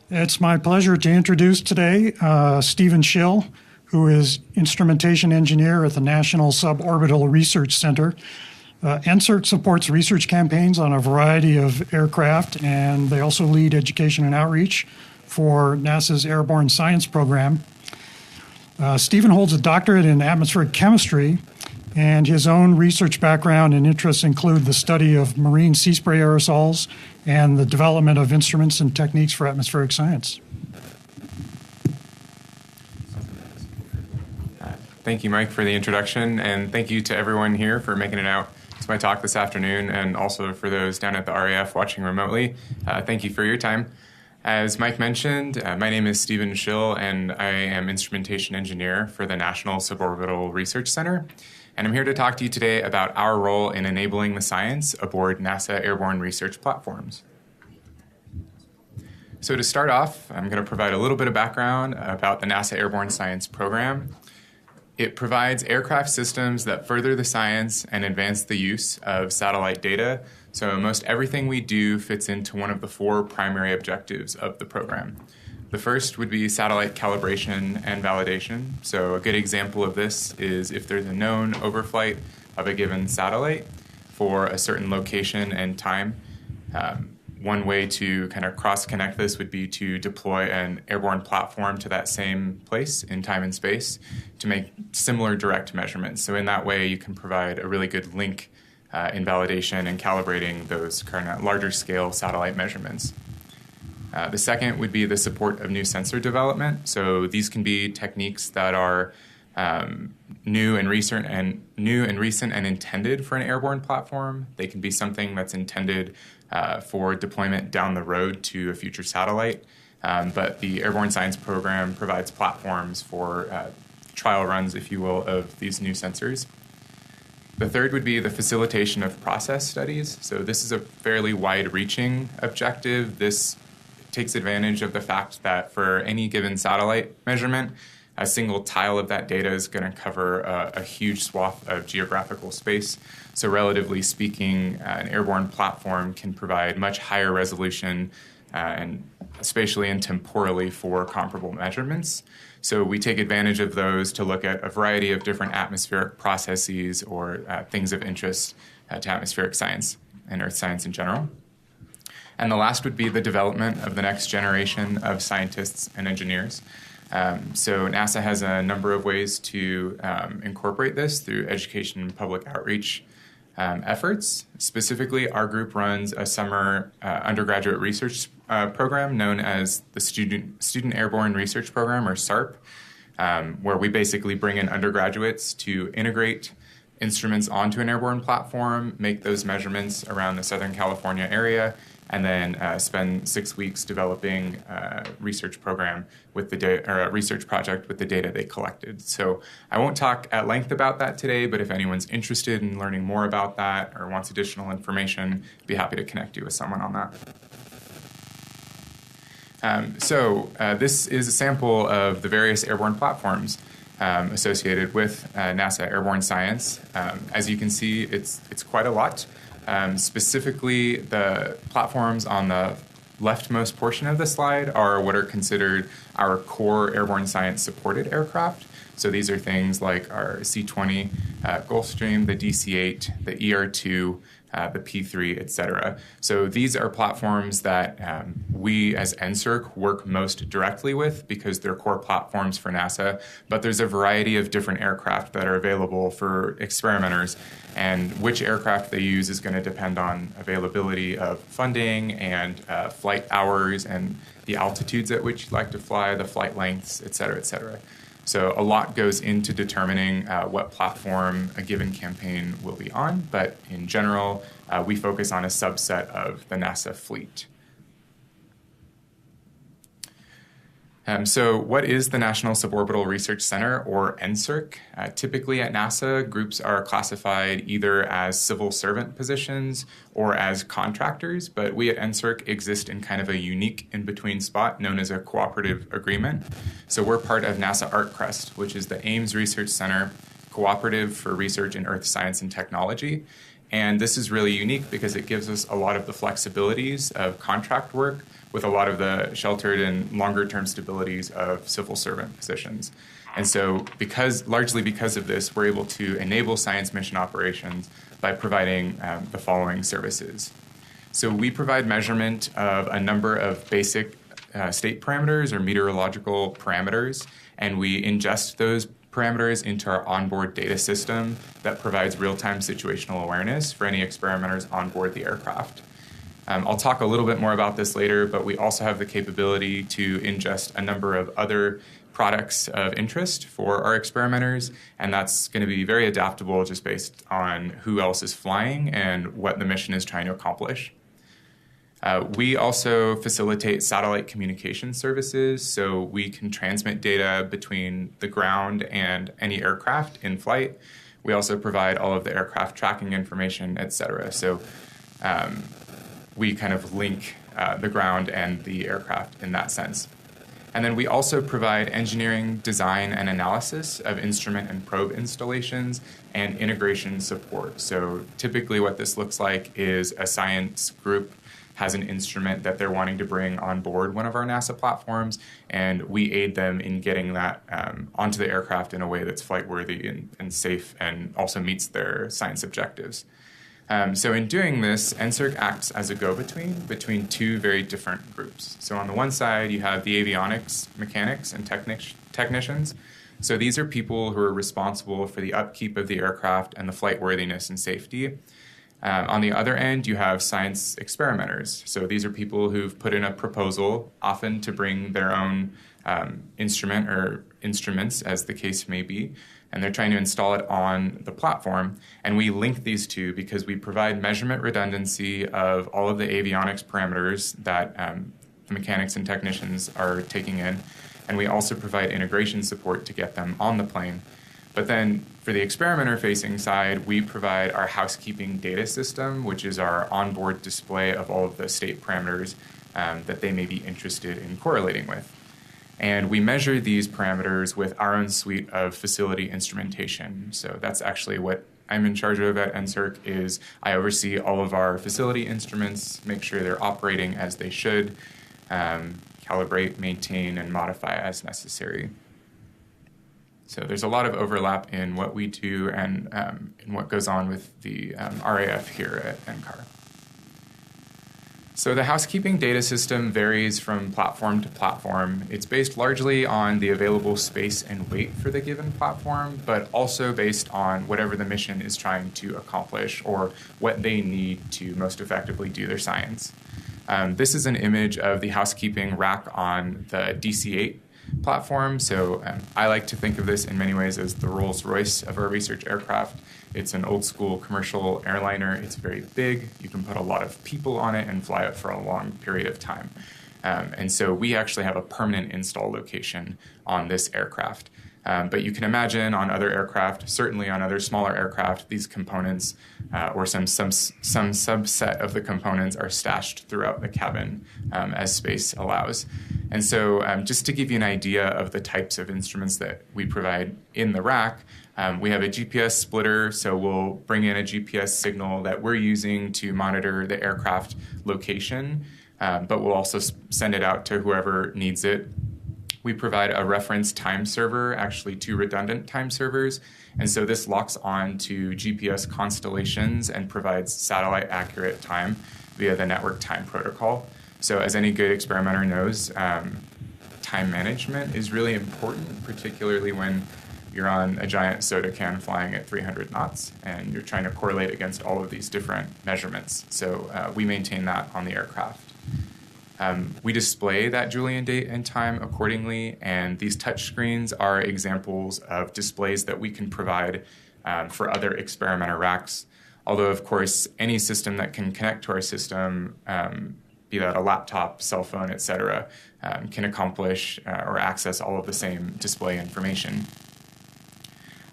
It's my pleasure to introduce today Stephen Schill, who is instrumentation engineer at the National Suborbital Research Center. NSRC supports research campaigns on a variety of aircraft, and they also lead education and outreach for NASA's Airborne Science Program. Stephen holds a doctorate in atmospheric chemistry, and his own research background and interests include the study of marine sea spray aerosols and the development of instruments and techniques for atmospheric science. Thank you, Mike, for the introduction, and thank you to everyone here for making it out to my talk this afternoon, and also for those down at the RAF watching remotely. Thank you for your time. As Mike mentioned, my name is Stephen Schill, and I am instrumentation engineer for the National Suborbital Research Center. And I'm here to talk to you today about our role in enabling the science aboard NASA airborne research platforms. So to start off, I'm going to provide a little bit of background about the NASA Airborne Science Program. It provides aircraft systems that further the science and advance the use of satellite data. So most everything we do fits into one of the four primary objectives of the program. The first would be satellite calibration and validation. So a good example of this is if there's a known overflight of a given satellite for a certain location and time. One way to kind of cross-connect this would be to deploy an airborne platform to that same place in time and space to make similar direct measurements. So in that way, you can provide a really good link in validation and calibrating those kind of larger scale satellite measurements. The second would be the support of new sensor development. So these can be techniques that are new and recent and intended for an airborne platform. They can be something that's intended for deployment down the road to a future satellite. But the Airborne Science Program provides platforms for trial runs, if you will, of these new sensors. The third would be the facilitation of process studies. So this is a fairly wide-reaching objective. This takes advantage of the fact that for any given satellite measurement, a single tile of that data is going to cover a huge swath of geographical space. So relatively speaking, an airborne platform can provide much higher resolution and spatially and temporally for comparable measurements. So we take advantage of those to look at a variety of different atmospheric processes or things of interest to atmospheric science and earth science in general. And the last would be the development of the next generation of scientists and engineers. So NASA has a number of ways to incorporate this through education and public outreach efforts. Specifically, our group runs a summer undergraduate research program known as the Student Airborne Research Program, or SARP, where we basically bring in undergraduates to integrate instruments onto an airborne platform, make those measurements around the Southern California area, and then spend 6 weeks developing a research program with the a research project with the data they collected. So I won't talk at length about that today, but if anyone's interested in learning more about that or wants additional information, I'd be happy to connect you with someone on that. This is a sample of the various airborne platforms associated with NASA Airborne Science. As you can see, it's quite a lot. Specifically, the platforms on the leftmost portion of the slide are what are considered our core airborne science supported aircraft. So these are things like our C-20 Gulfstream, the DC-8, the ER-2, the P-3, etc. So these are platforms that we as NSRC work most directly with because they're core platforms for NASA, but there's a variety of different aircraft that are available for experimenters, and which aircraft they use is going to depend on availability of funding and flight hours and the altitudes at which you'd like to fly, the flight lengths, etc., etc. So a lot goes into determining what platform a given campaign will be on, but in general, we focus on a subset of the NASA fleet. So what is the National Suborbital Research Center, or NSRC? Typically at NASA, groups are classified either as civil servant positions or as contractors, but we at NSRC exist in kind of a unique in-between spot known as a cooperative agreement. So we're part of NASA ArcCrest, which is the Ames Research Center Cooperative for Research in Earth Science and Technology. And this is really unique because it gives us a lot of the flexibilities of contract work with a lot of the sheltered and longer-term stabilities of civil servant positions. And so largely because of this, we're able to enable science mission operations by providing the following services. So we provide measurement of a number of basic state parameters or meteorological parameters, and we ingest those parameters into our onboard data system that provides real-time situational awareness for any experimenters on board the aircraft. I'll talk a little bit more about this later, but we also have the capability to ingest a number of other products of interest for our experimenters, and that's going to be very adaptable just based on who else is flying and what the mission is trying to accomplish. We also facilitate satellite communication services, so we can transmit data between the ground and any aircraft in flight. We also provide all of the aircraft tracking information, et cetera. So we kind of link the ground and the aircraft in that sense. And then we also provide engineering, design, and analysis of instrument and probe installations and integration support. So typically what this looks like is a science group has an instrument that they're wanting to bring on board one of our NASA platforms, and we aid them in getting that onto the aircraft in a way that's flight-worthy and safe and also meets their science objectives. So in doing this, NSRC acts as a go-between between two very different groups. So on the one side, you have the avionics mechanics and technicians. So these are people who are responsible for the upkeep of the aircraft and the flight worthiness and safety. On the other end, you have science experimenters. So these are people who've put in a proposal, often to bring their own instrument or instruments, as the case may be, and they're trying to install it on the platform. And we link these two because we provide measurement redundancy of all of the avionics parameters that the mechanics and technicians are taking in. And we also provide integration support to get them on the plane. But then for the experimenter-facing side, we provide our housekeeping data system, which is our onboard display of all of the state parameters that they may be interested in correlating with. And we measure these parameters with our own suite of facility instrumentation. So that's actually what I'm in charge of at NSRC is I oversee all of our facility instruments, make sure they're operating as they should, calibrate, maintain, and modify as necessary. So there's a lot of overlap in what we do and in what goes on with the RAF here at NCAR. So the housekeeping data system varies from platform to platform. It's based largely on the available space and weight for the given platform, but also based on whatever the mission is trying to accomplish or what they need to most effectively do their science. This is an image of the housekeeping rack on the DC-8 platform. So I like to think of this in many ways as the Rolls-Royce of our research aircraft. It's an old school commercial airliner. It's very big. You can put a lot of people on it and fly it for a long period of time. And so we actually have a permanent install location on this aircraft. But you can imagine on other aircraft, certainly on other smaller aircraft, these components or some subset of the components are stashed throughout the cabin as space allows. And so just to give you an idea of the types of instruments that we provide in the rack, we have a GPS splitter, so we'll bring in a GPS signal that we're using to monitor the aircraft location, but we'll also send it out to whoever needs it. We provide a reference time server, actually 2 redundant time servers, and so this locks on to GPS constellations and provides satellite accurate time via the network time protocol. So as any good experimenter knows, time management is really important, particularly when you're on a giant soda can flying at 300 knots and you're trying to correlate against all of these different measurements. So we maintain that on the aircraft. We display that Julian date and time accordingly, and these touch screens are examples of displays that we can provide for other experimenter racks. Although, of course, any system that can connect to our system, be that a laptop, cell phone, et cetera, can accomplish or access all of the same display information.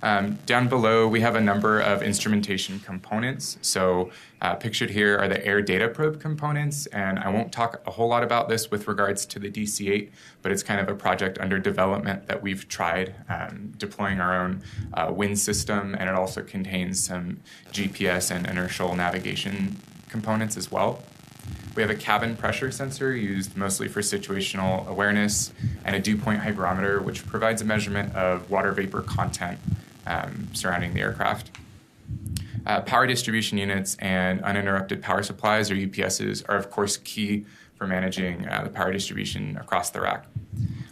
Down below, we have a number of instrumentation components. So pictured here are the air data probe components, and I won't talk a whole lot about this with regards to the DC-8, but it's kind of a project under development that we've tried deploying our own wind system, and it also contains some GPS and inertial navigation components as well. We have a cabin pressure sensor used mostly for situational awareness, and a dew point hygrometer, which provides a measurement of water vapor content surrounding the aircraft. Power distribution units and uninterrupted power supplies, or UPSs, are of course key for managing the power distribution across the rack.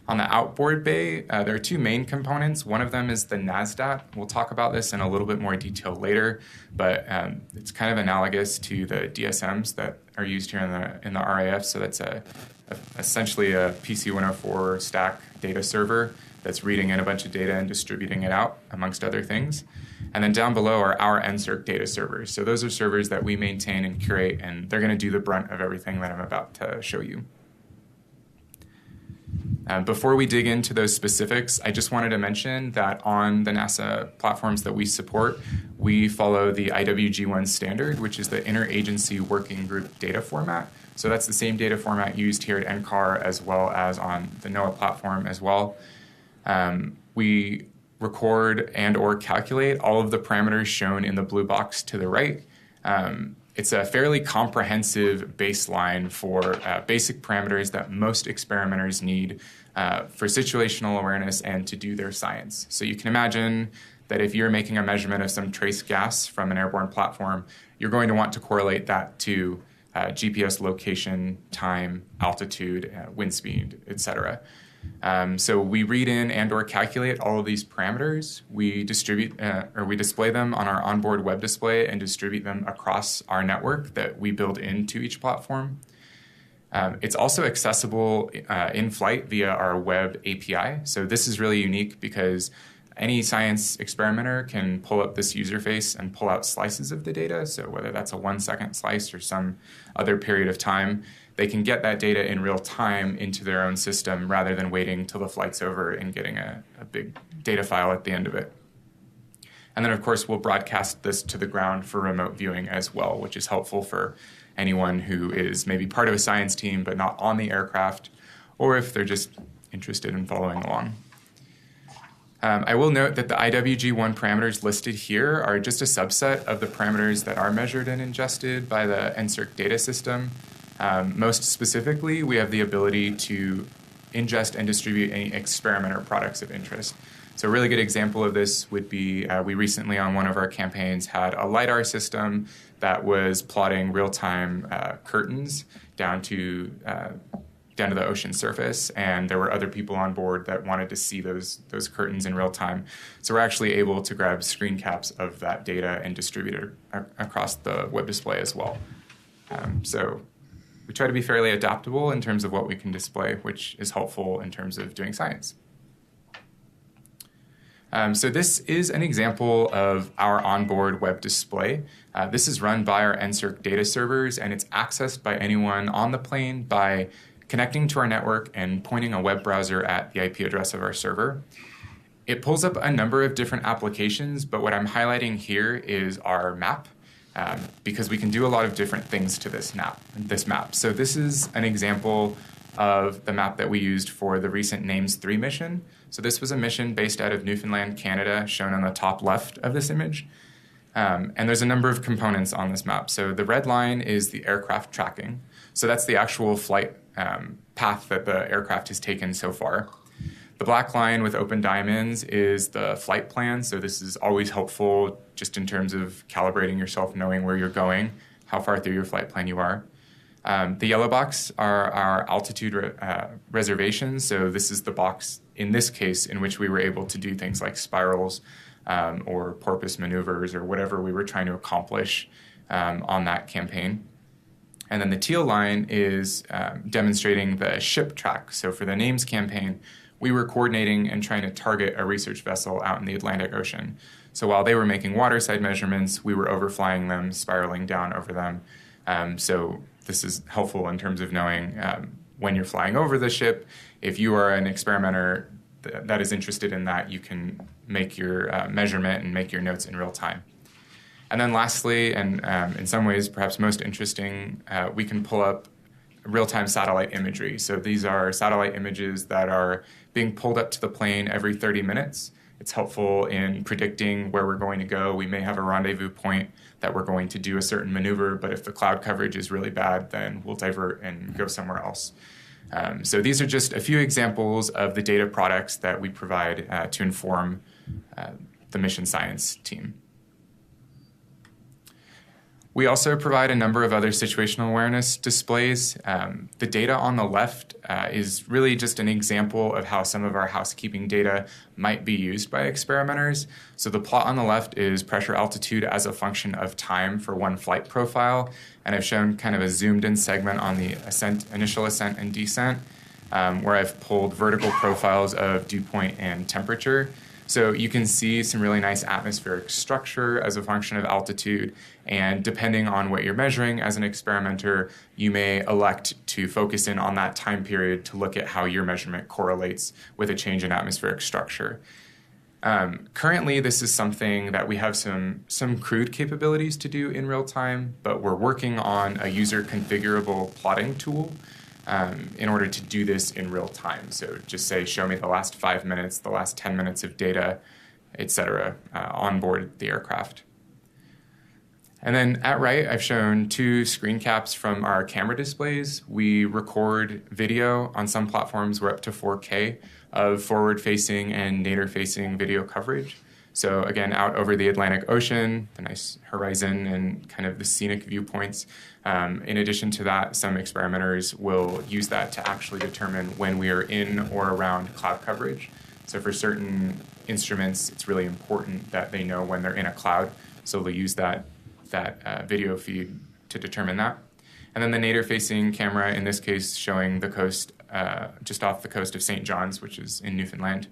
On the outboard bay, there are two main components. One of them is the NASDAT. We'll talk about this in a little bit more detail later, but it's kind of analogous to the DSMs that are used here in the RAF. So that's essentially a PC-104 stack data server that's reading in a bunch of data and distributing it out, amongst other things. And then down below are our NSRC data servers. So those are servers that we maintain and curate, and they're going to do the brunt of everything that I'm about to show you. Before we dig into those specifics, I just wanted to mention that on the NASA platforms that we support, we follow the IWG1 standard, which is the Interagency Working Group data format. So that's the same data format used here at NCAR as well as on the NOAA platform as well. We record and or calculate all of the parameters shown in the blue box to the right. It's a fairly comprehensive baseline for basic parameters that most experimenters need for situational awareness and to do their science. So you can imagine that if you're making a measurement of some trace gas from an airborne platform, you're going to want to correlate that to GPS location, time, altitude, wind speed, etc. So we read in and or calculate all of these parameters. We distribute or we display them on our onboard web display and distribute them across our network that we build into each platform. It's also accessible in flight via our web API. So this is really unique because any science experimenter can pull up this user face and pull out slices of the data. So whether that's a 1-second slice or some other period of time, they can get that data in real time into their own system rather than waiting till the flight's over and getting a big data file at the end of it. And then, of course, we'll broadcast this to the ground for remote viewing as well, which is helpful for anyone who is maybe part of a science team but not on the aircraft, or if they're just interested in following along. I will note that the IWG1 parameters listed here are just a subset of the parameters that are measured and ingested by the NSRC data system. Most specifically, we have the ability to ingest and distribute any experimenter products of interest. So a really good example of this would be we recently on one of our campaigns had a LiDAR system that was plotting real-time curtains down to the ocean surface, and there were other people on board that wanted to see those curtains in real time. So we're actually able to grab screen caps of that data and distribute it across the web display as well. So we try to be fairly adaptable in terms of what we can display, which is helpful in terms of doing science. So this is an example of our onboard web display. This is run by our NSRC data servers, and it's accessed by anyone on the plane by connecting to our network and pointing a web browser at the IP address of our server. It pulls up a number of different applications, but what I'm highlighting here is our map, because we can do a lot of different things to this map. So this is an example of the map that we used for the recent NAMES 3 mission. So this was a mission based out of Newfoundland, Canada, shown on the top left of this image. And there's a number of components on this map. So the red line is the aircraft tracking. So that's the actual flight path that the aircraft has taken so far. The black line with open diamonds is the flight plan. So this is always helpful just in terms of calibrating yourself, knowing where you're going, how far through your flight plan you are. The yellow box are our altitude reservations. So this is the box, in this case, in which we were able to do things like spirals or porpoise maneuvers or whatever we were trying to accomplish on that campaign. And then the teal line is demonstrating the ship track. So for the NAMES campaign, we were coordinating and trying to target a research vessel out in the Atlantic Ocean. So while they were making waterside measurements, we were overflying them, spiraling down over them. So this is helpful in terms of knowing when you're flying over the ship. If you are an experimenter that is interested in that, you can make your measurement and make your notes in real time. And then lastly, and in some ways perhaps most interesting, we can pull up real-time satellite imagery. So these are satellite images that are being pulled up to the plane every 30 minutes. It's helpful in predicting where we're going to go. We may have a rendezvous point that we're going to do a certain maneuver, but if the cloud coverage is really bad, then we'll divert and go somewhere else. So these are just a few examples of the data products that we provide to inform the mission science team. We also provide a number of other situational awareness displays. The data on the left is really just an example of how some of our housekeeping data might be used by experimenters. So the plot on the left is pressure altitude as a function of time for one flight profile. And I've shown kind of a zoomed in segment on the initial ascent and descent, where I've pulled vertical profiles of dew point and temperature. So you can see some really nice atmospheric structure as a function of altitude, and depending on what you're measuring as an experimenter, you may elect to focus in on that time period to look at how your measurement correlates with a change in atmospheric structure. Currently, this is something that we have some crude capabilities to do in real time, but we're working on a user configurable plotting tool in order to do this in real time. So just say, show me the last 5 minutes, the last 10 minutes of data, etc., on board the aircraft. And then at right, I've shown 2 screen caps from our camera displays. We record video on some platforms. We're up to 4K of forward-facing and nadir-facing video coverage. So again, out over the Atlantic Ocean, the nice horizon and kind of the scenic viewpoints. In addition to that, some experimenters will use that to actually determine when we are in or around cloud coverage. So for certain instruments, it's really important that they know when they're in a cloud. So they'll use that video feed to determine that. And then the nadir-facing camera, in this case, showing the coast, just off the coast of St. John's, which is in Newfoundland.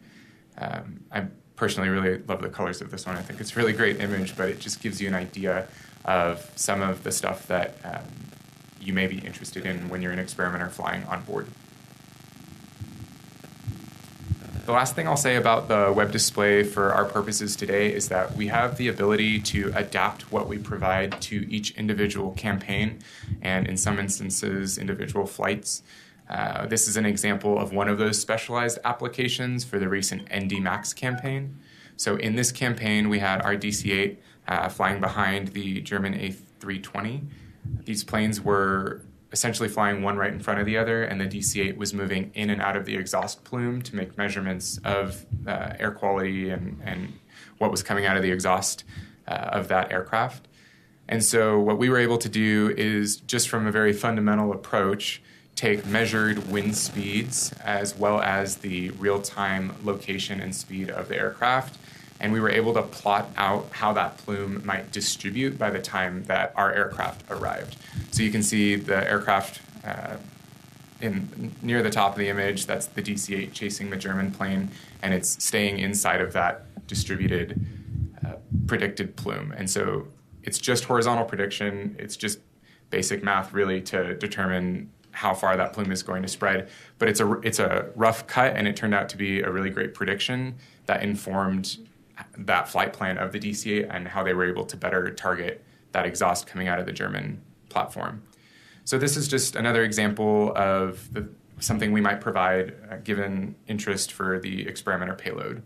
I personally really love the colors of this one. I think it's a really great image, but it just gives you an idea of some of the stuff that you may be interested in when you're an experimenter flying on board. The last thing I'll say about the web display for our purposes today is that we have the ability to adapt what we provide to each individual campaign and, in some instances, individual flights. This is an example of one of those specialized applications for the recent ND Max campaign. So in this campaign, we had our DC-8 flying behind the German A320. These planes were essentially flying one right in front of the other, and the DC-8 was moving in and out of the exhaust plume to make measurements of air quality and what was coming out of the exhaust of that aircraft. And so what we were able to do is, just from a very fundamental approach, take measured wind speeds as well as the real-time location and speed of the aircraft, and we were able to plot out how that plume might distribute by the time that our aircraft arrived. So you can see the aircraft near the top of the image. That's the DC-8 chasing the German plane, and it's staying inside of that distributed predicted plume. And so it's just horizontal prediction. It's just basic math, really, to determine how far that plume is going to spread. But it's a rough cut, and it turned out to be a really great prediction that informed that flight plan of the DC-8 and how they were able to better target that exhaust coming out of the German platform. So this is just another example of something we might provide given interest for the experimenter payload.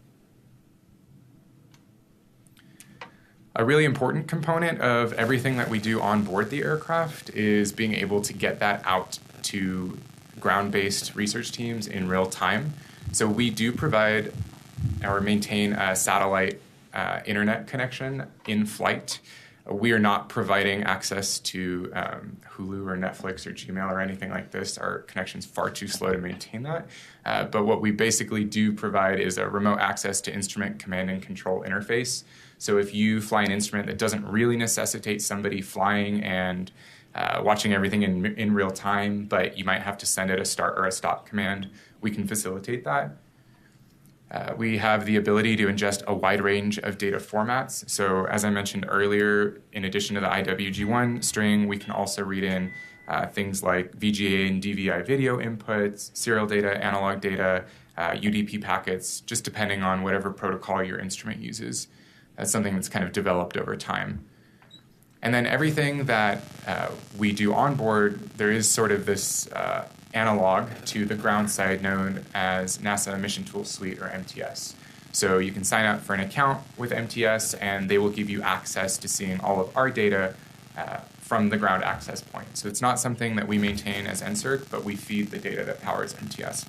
A really important component of everything that we do on board the aircraft is being able to get that out to ground-based research teams in real time. So we do provide or maintain a satellite internet connection in flight. We are not providing access to Hulu or Netflix or Gmail or anything like this. Our connection's far too slow to maintain that. But what we basically do provide is a remote access to instrument command and control interface. So if you fly an instrument that doesn't really necessitate somebody flying and watching everything in real time, but you might have to send it a start or a stop command, we can facilitate that. We have the ability to ingest a wide range of data formats. So as I mentioned earlier, in addition to the IWG1 string, we can also read in things like VGA and DVI video inputs, serial data, analog data, UDP packets, just depending on whatever protocol your instrument uses. That's something that's kind of developed over time. And then everything that we do on board, there is sort of this analog to the ground side known as NASA Mission Tools Suite, or MTS. So you can sign up for an account with MTS, and they will give you access to seeing all of our data from the ground access point. So it's not something that we maintain as NSRC, but we feed the data that powers MTS.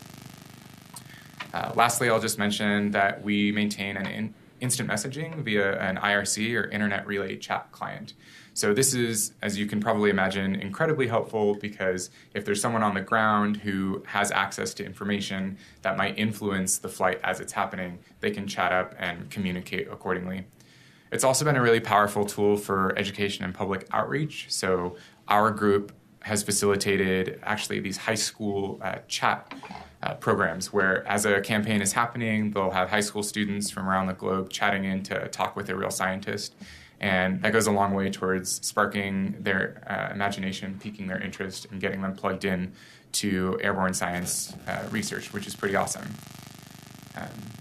Lastly, I'll just mention that we maintain an instant messaging via an IRC, or Internet Relay Chat client. So this is, as you can probably imagine, incredibly helpful, because if there's someone on the ground who has access to information that might influence the flight as it's happening, they can chat up and communicate accordingly. It's also been a really powerful tool for education and public outreach. So our group has facilitated actually these high school chat programs where, as a campaign is happening, they'll have high school students from around the globe chatting in to talk with a real scientist. And that goes a long way towards sparking their imagination, piquing their interest, and getting them plugged in to airborne science research, which is pretty awesome.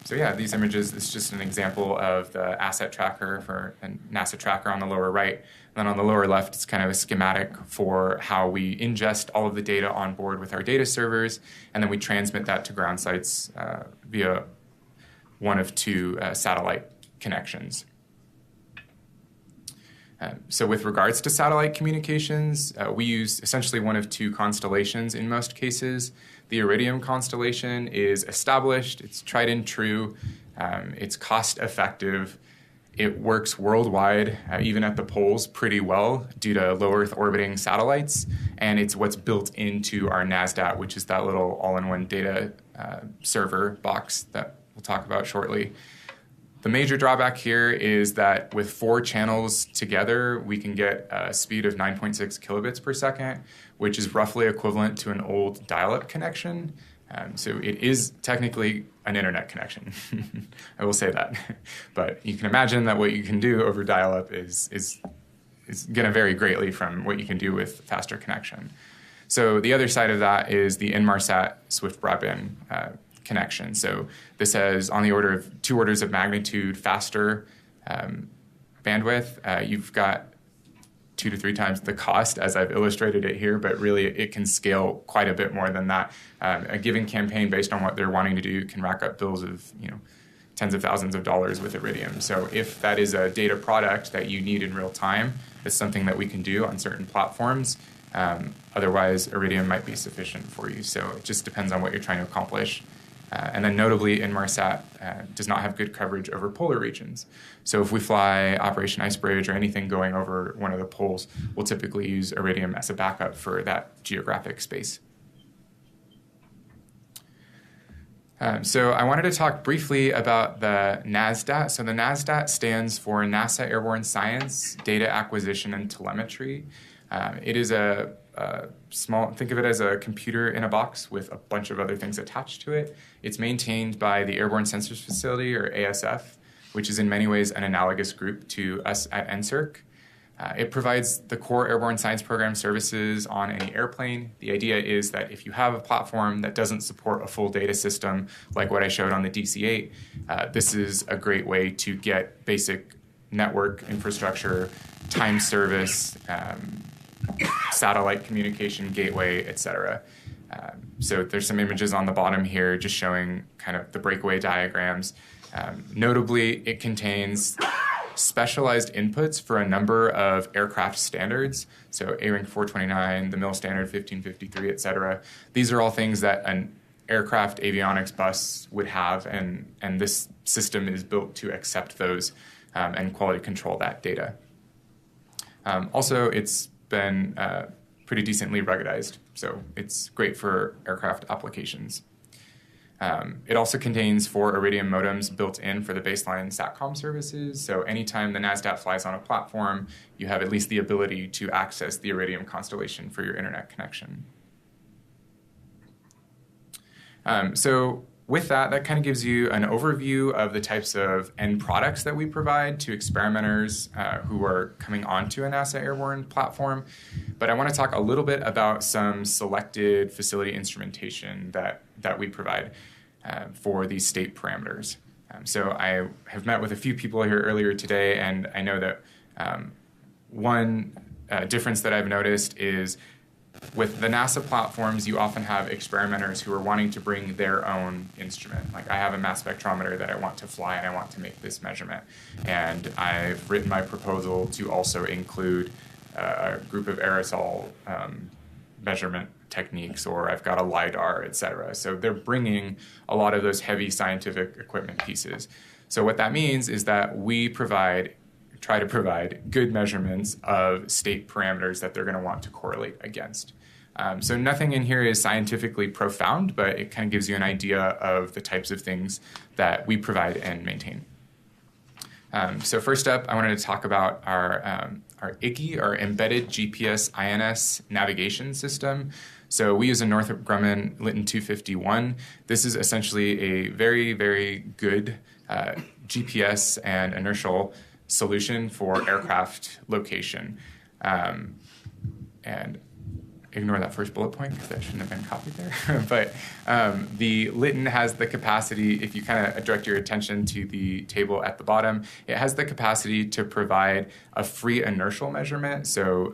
So yeah, these images, it's just an example of the asset tracker for a NASA tracker on the lower right. And then on the lower left, it's kind of a schematic for how we ingest all of the data on board with our data servers, and then we transmit that to ground sites via one of two satellite connections. So with regards to satellite communications, we use essentially one of two constellations in most cases. The Iridium constellation is established, it's tried and true, it's cost effective, it works worldwide, even at the poles, pretty well due to low Earth orbiting satellites, and it's what's built into our NASDAT, which is that little all-in-one data server box that we'll talk about shortly. The major drawback here is that with 4 channels together, we can get a speed of 9.6 kilobits per second, which is roughly equivalent to an old dial-up connection. So it is technically an internet connection. I will say that. But you can imagine that what you can do over dial-up is going to vary greatly from what you can do with faster connection. So the other side of that is the Inmarsat Swift Broadband connection. So this has on the order of 2 orders of magnitude faster bandwidth. You've got 2 to 3 times the cost, as I've illustrated it here, but really it can scale quite a bit more than that. A given campaign, based on what they're wanting to do, can rack up bills of tens of thousands of dollars with Iridium. So if that is a data product that you need in real time, it's something that we can do on certain platforms. Otherwise, Iridium might be sufficient for you. So it just depends on what you're trying to accomplish. And then notably, Inmarsat does not have good coverage over polar regions. So if we fly Operation Icebridge or anything going over one of the poles, we'll typically use Iridium as a backup for that geographic space. So I wanted to talk briefly about the NASDAT. So the NASDAT stands for NASA Airborne Science, Data Acquisition, and Telemetry. It is a small, think of it as a computer in a box with a bunch of other things attached to it. It's maintained by the Airborne Sensors Facility, or ASF, which is in many ways an analogous group to us at NSRC. It provides the core airborne science program services on any airplane. The idea is that if you have a platform that doesn't support a full data system, like what I showed on the DC-8, this is a great way to get basic network infrastructure, time service, satellite communication gateway, etc. So there's some images on the bottom here just showing kind of the breakaway diagrams. Notably, it contains specialized inputs for a number of aircraft standards, so ARINC 429, the MIL standard 1553, etc. These are all things that an aircraft avionics bus would have, and this system is built to accept those and quality control that data. Also, it's been pretty decently ruggedized, so it's great for aircraft applications. It also contains 4 Iridium modems built in for the baseline SATCOM services, so anytime the NASDAT flies on a platform, you have at least the ability to access the Iridium constellation for your internet connection. So with that kind of gives you an overview of the types of end products that we provide to experimenters who are coming onto a NASA Airborne platform. But I want to talk a little bit about some selected facility instrumentation that we provide for these state parameters. So I have met with a few people here earlier today, and I know that one difference that I've noticed is with the NASA platforms, you often have experimenters who are wanting to bring their own instrument. Like I have a mass spectrometer that I want to fly and I want to make this measurement. And I've written my proposal to also include a group of aerosol measurement techniques, or I've got a LiDAR, et cetera. So they're bringing a lot of those heavy scientific equipment pieces. So what that means is that we try to provide good measurements of state parameters that they're going to want to correlate against. So nothing in here is scientifically profound, but it kind of gives you an idea of the types of things that we provide and maintain. So first up, I wanted to talk about our IGI, our Embedded GPS INS Navigation System. So we use a Northrop Grumman Litton 251. This is essentially a very, very good GPS and inertial solution for aircraft location. And ignore that first bullet point because that shouldn't have been copied there. But the Litton has the capacity, if you kind of direct your attention to the table at the bottom, it has the capacity to provide a free inertial measurement. So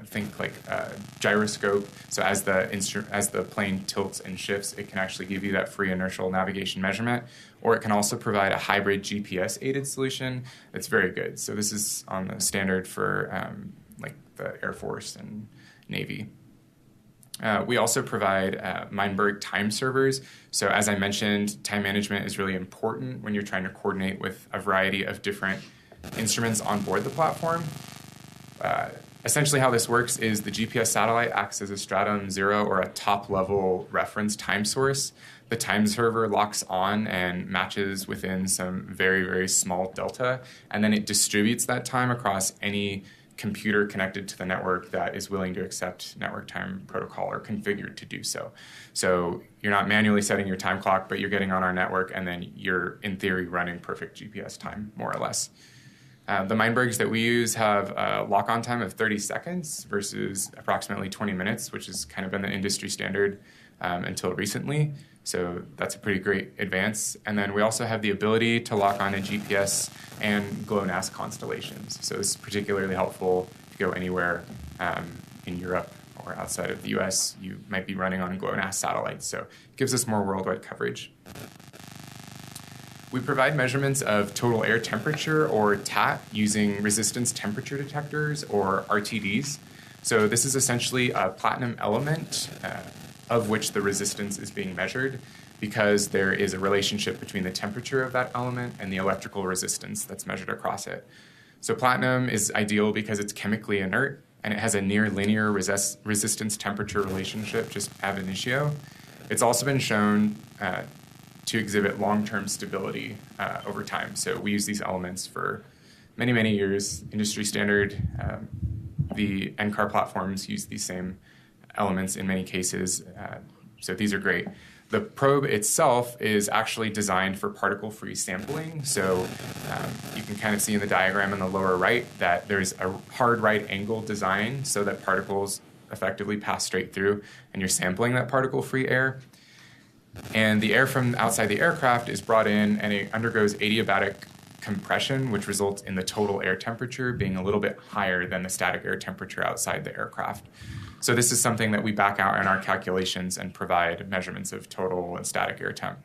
think like a gyroscope. So as the plane tilts and shifts, it can actually give you that free inertial navigation measurement. Or it can also provide a hybrid GPS-aided solution that's very good. So this is on the standard for like the Air Force and Navy. We also provide Meinberg time servers. So as I mentioned, time management is really important when you're trying to coordinate with a variety of different instruments on board the platform. Essentially how this works is the GPS satellite acts as a stratum 0 or a top-level reference time source. The time server locks on and matches within some very, very small delta, and then it distributes that time across any computer connected to the network that is willing to accept network time protocol or configured to do so. So you're not manually setting your time clock, but you're getting on our network, and then you're, in theory, running perfect GPS time, more or less. The Meinbergs that we use have a lock-on time of 30 seconds versus approximately 20 minutes, which has kind of been the industry standard until recently. So that's a pretty great advance. And then we also have the ability to lock on a GPS and GLONASS constellations. So this is particularly helpful if you go anywhere in Europe or outside of the US. You might be running on GLONASS satellites, so it gives us more worldwide coverage. We provide measurements of total air temperature, or TAT, using resistance temperature detectors, or RTDs. So this is essentially a platinum element of which the resistance is being measured, because there is a relationship between the temperature of that element and the electrical resistance that's measured across it. So platinum is ideal because it's chemically inert, and it has a near linear resistance temperature relationship, just ab initio. It's also been shown to exhibit long-term stability over time. So we use these elements for many, many years. Industry standard, the NCAR platforms use these same elements in many cases, so these are great. The probe itself is actually designed for particle-free sampling, so you can kind of see in the diagram in the lower right that there's a hard right angle design so that particles effectively pass straight through, and you're sampling that particle-free air. And the air from outside the aircraft is brought in, and it undergoes adiabatic compression, which results in the total air temperature being a little bit higher than the static air temperature outside the aircraft. So this is something that we back out in our calculations and provide measurements of total and static air temp.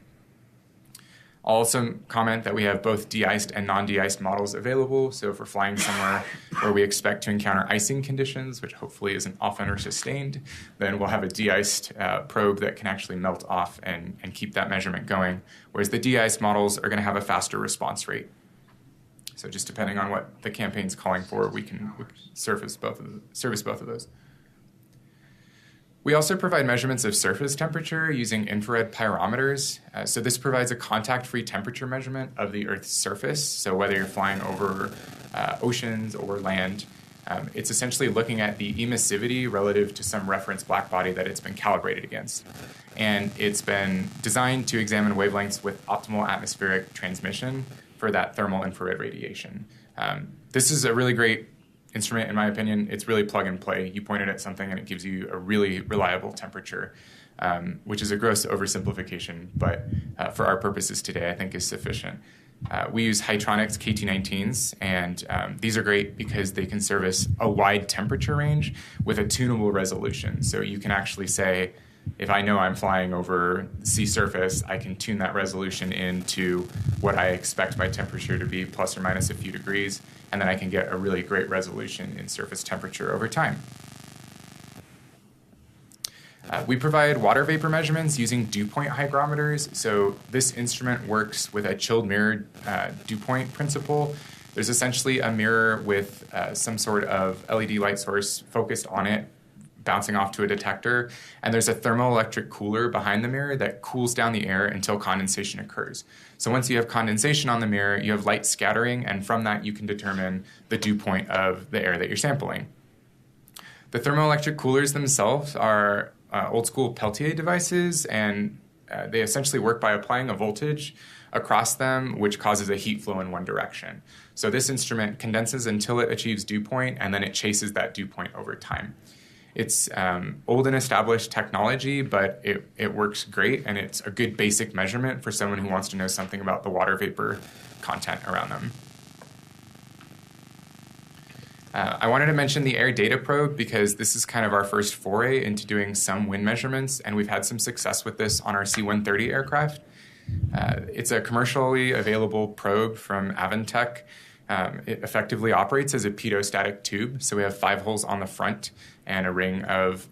I'll also comment that we have both de-iced and non-de-iced models available. So if we're flying somewhere where we expect to encounter icing conditions, which hopefully isn't often or sustained, then we'll have a de-iced probe that can actually melt off and keep that measurement going. Whereas the de-iced models are going to have a faster response rate. So just depending on what the campaign's calling for, we can service both of those. We also provide measurements of surface temperature using infrared pyrometers. So this provides a contact-free temperature measurement of the Earth's surface. So whether you're flying over oceans or land, It's essentially looking at the emissivity relative to some reference black body that it's been calibrated against. And it's been designed to examine wavelengths with optimal atmospheric transmission for that thermal infrared radiation. This is a really great instrument, in my opinion. It's really plug and play. You point it at something and it gives you a really reliable temperature, which is a gross oversimplification, but for our purposes today, I think is sufficient. We use Hytronics KT19s, and these are great because they can service a wide temperature range with a tunable resolution. So you can actually say, if I know I'm flying over the sea surface, I can tune that resolution into what I expect my temperature to be, plus or minus a few degrees, and then I can get a really great resolution in surface temperature over time. We provide water vapor measurements using dew point hygrometers. So this instrument works with a chilled mirror dew point principle. There's essentially a mirror with some sort of LED light source focused on it, bouncing off to a detector, and there's a thermoelectric cooler behind the mirror that cools down the air until condensation occurs. So once you have condensation on the mirror, you have light scattering, and from that you can determine the dew point of the air that you're sampling. The thermoelectric coolers themselves are old school Peltier devices, and they essentially work by applying a voltage across them, which causes a heat flow in one direction. So this instrument condenses until it achieves dew point, and then it chases that dew point over time. It's old and established technology, but it works great, and it's a good basic measurement for someone who wants to know something about the water vapor content around them. I wanted to mention the air data probe because this is kind of our first foray into doing some wind measurements, and we've had some success with this on our C-130 aircraft. It's a commercially available probe from Avantech. It effectively operates as a pedostatic tube, so we have 5 holes on the front and a ring of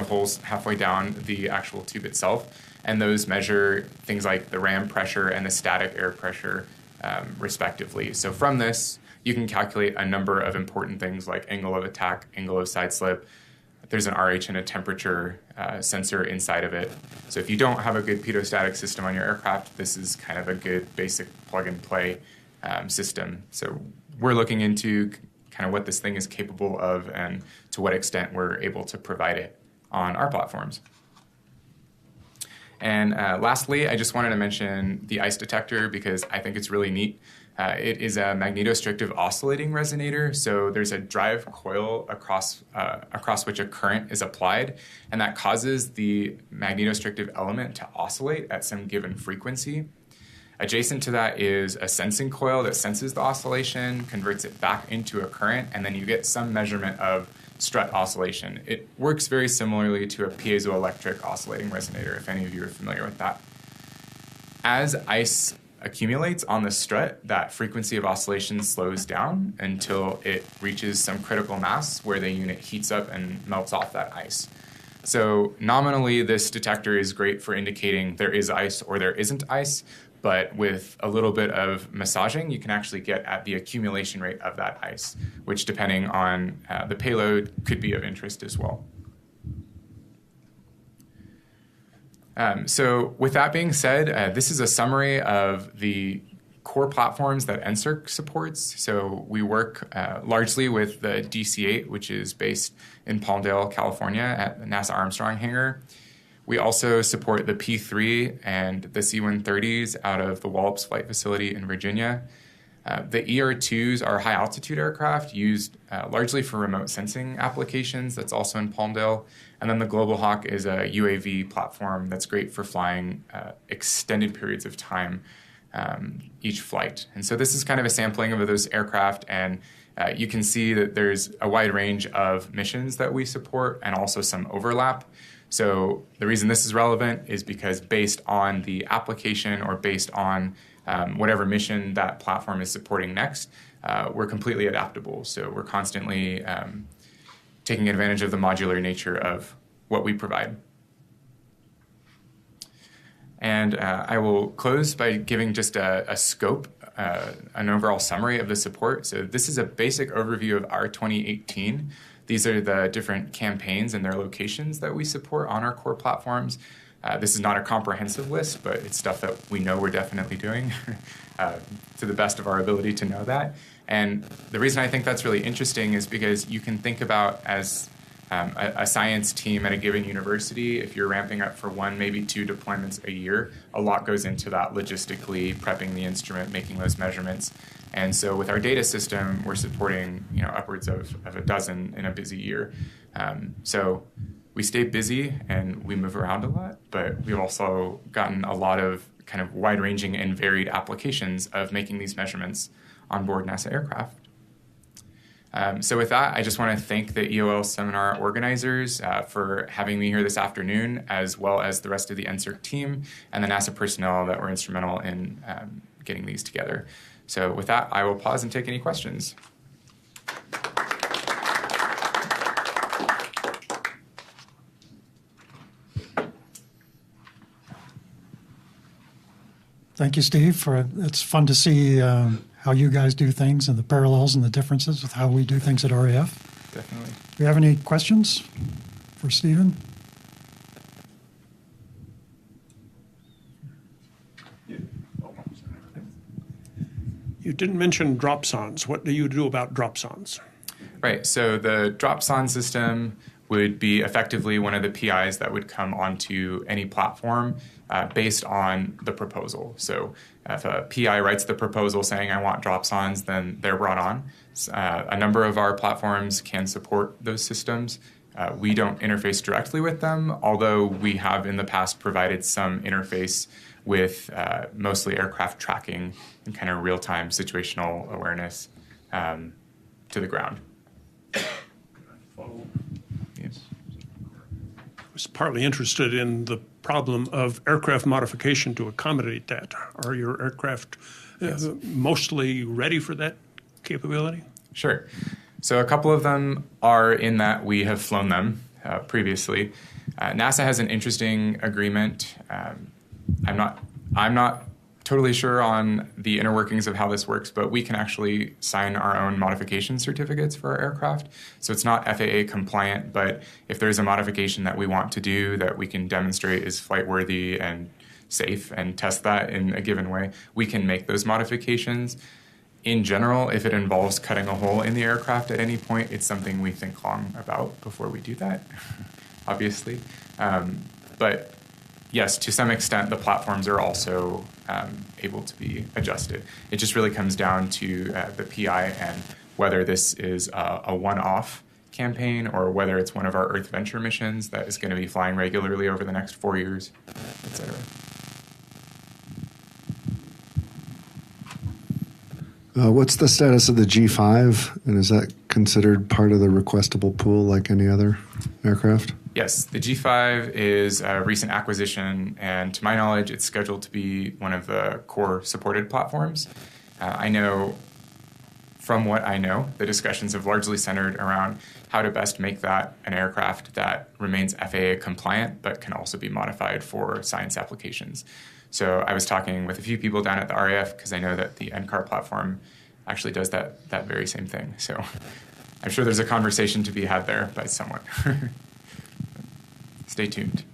holes halfway down the actual tube itself, and those measure things like the ram pressure and the static air pressure, respectively. So from this, you can calculate a number of important things like angle of attack, angle of side slip. There's an RH and a temperature sensor inside of it. So if you don't have a good pedostatic system on your aircraft, this is kind of a good basic plug-and-play system. So we're looking into kind of what this thing is capable of and to what extent we're able to provide it on our platforms. And lastly, I just wanted to mention the ice detector because I think it's really neat. It is a magnetostrictive oscillating resonator, so there's a drive coil across which a current is applied, and that causes the magnetostrictive element to oscillate at some given frequency. Adjacent to that is a sensing coil that senses the oscillation, converts it back into a current, and then you get some measurement of strut oscillation. It works very similarly to a piezoelectric oscillating resonator, if any of you are familiar with that. As ice accumulates on the strut, that frequency of oscillation slows down until it reaches some critical mass where the unit heats up and melts off that ice. So nominally, this detector is great for indicating there is ice or there isn't ice, but with a little bit of massaging, you can actually get at the accumulation rate of that ice, which depending on the payload could be of interest as well. So with that being said, this is a summary of the core platforms that NSRC supports. So we work largely with the DC-8, which is based in Palmdale, California at the NASA Armstrong hangar. We also support the P-3 and the C-130s out of the Wallops Flight Facility in Virginia. The ER-2s are high-altitude aircraft used largely for remote sensing applications. That's also in Palmdale. And then the Global Hawk is a UAV platform that's great for flying extended periods of time each flight. And so this is kind of a sampling of those aircraft, and you can see that there's a wide range of missions that we support and also some overlap. So the reason this is relevant is because based on the application or based on whatever mission that platform is supporting next, we're completely adaptable. So we're constantly taking advantage of the modular nature of what we provide. And I will close by giving just a scope, an overall summary of the support. So this is a basic overview of our 2018. These are the different campaigns and their locations that we support on our core platforms. This is not a comprehensive list, but it's stuff that we know we're definitely doing to the best of our ability to know that. And the reason I think that's really interesting is because you can think about as a science team at a given university, if you're ramping up for 1, maybe 2 deployments a year, a lot goes into that logistically, prepping the instrument, making those measurements. And so with our data system, we're supporting upwards of a dozen in a busy year. So we stay busy and we move around a lot, but we've also gotten a lot of kind of wide-ranging and varied applications of making these measurements on board NASA aircraft. So with that, I just want to thank the EOL seminar organizers for having me here this afternoon, as well as the rest of the NSRC team and the NASA personnel that were instrumental in getting these together. So with that, I will pause and take any questions. Thank you, Steve. It's fun to see how you guys do things and the parallels and the differences with how we do things at RAF. Definitely. Do you have any questions for Stephen? You didn't mention dropsons. What do you do about dropsons? Right. So the dropson system would be effectively one of the PIs that would come onto any platform based on the proposal. So if a PI writes the proposal saying, I want dropsons, then they're brought on. A number of our platforms can support those systems. We don't interface directly with them, although we have in the past provided some interface with mostly aircraft tracking and kind of real-time situational awareness to the ground. Yes. I was partly interested in the problem of aircraft modification to accommodate that. Are your aircraft mostly ready for that capability? Sure. So a couple of them are in that we have flown them previously. NASA has an interesting agreement. I'm not totally sure on the inner workings of how this works, but we can actually sign our own modification certificates for our aircraft. So it's not FAA compliant, but if there's a modification that we want to do that we can demonstrate is flight worthy and safe and test that in a given way, we can make those modifications. In general, if it involves cutting a hole in the aircraft at any point, it's something we think long about before we do that, obviously. But yes, to some extent, the platforms are also able to be adjusted. It just really comes down to the PI and whether this is a one-off campaign or whether it's one of our Earth Venture missions that is going to be flying regularly over the next 4 years, et cetera. What's the status of the G5, and is that considered part of the requestable pool like any other aircraft? Yes, the G5 is a recent acquisition, and to my knowledge, it's scheduled to be one of the core supported platforms. I know, from what I know, the discussions have largely centered around how to best make that an aircraft that remains FAA compliant, but can also be modified for science applications. So I was talking with a few people down at the RAF because I know that the NCAR platform actually does that very same thing. So I'm sure there's a conversation to be had there by someone. Stay tuned.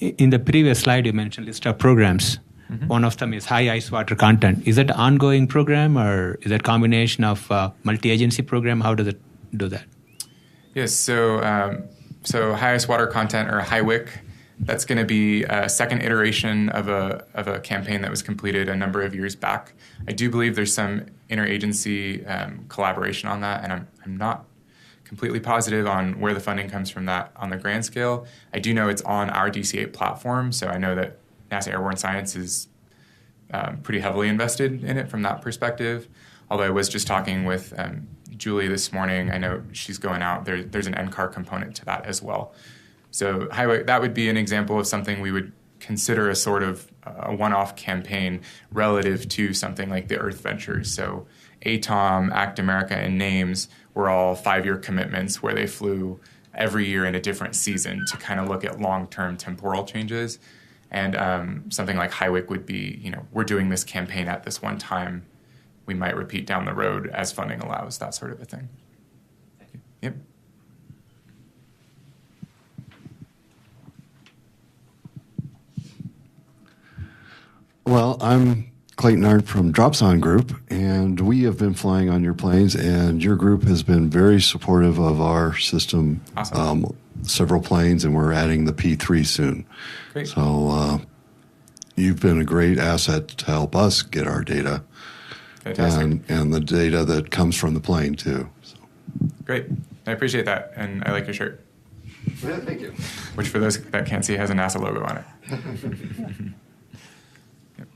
In the previous slide, you mentioned list of programs. Mm-hmm. One of them is high ice water content. Is that an ongoing program, or is that a combination of multi-agency program? How does it do that? Yes, so high ice water content, or HIWIC, that's going to be a second iteration of a campaign that was completed a number of years back. I do believe there's some interagency collaboration on that, and I'm not completely positive on where the funding comes from that on the grand scale. I do know it's on our DC-8 platform, so I know that NASA Airborne Science is pretty heavily invested in it from that perspective. Although I was just talking with Julie this morning, I know she's going out. There's an NCAR component to that as well. So that would be an example of something we would consider a sort of a one-off campaign relative to something like the Earth Ventures. So ATOM, Act America, and NAMES were all 5-year commitments where they flew every year in a different season to kind of look at long-term temporal changes. And something like HIWIC would be, we're doing this campaign at this one time we might repeat down the road as funding allows, that sort of a thing. Yep. Well, I'm Clayton Arndt from Dropson Group, and we have been flying on your planes, and your group has been very supportive of our system. Awesome. Several planes, and we're adding the P3 soon. Great. So you've been a great asset to help us get our data. Fantastic. And the data that comes from the plane, too. So. Great. I appreciate that, and I like your shirt. Yeah, thank you. Which, for those that can't see, has a NASA logo on it. Yep.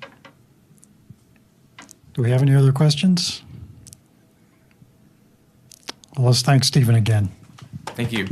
Do we have any other questions? Well, let's thank Stephen again. Thank you.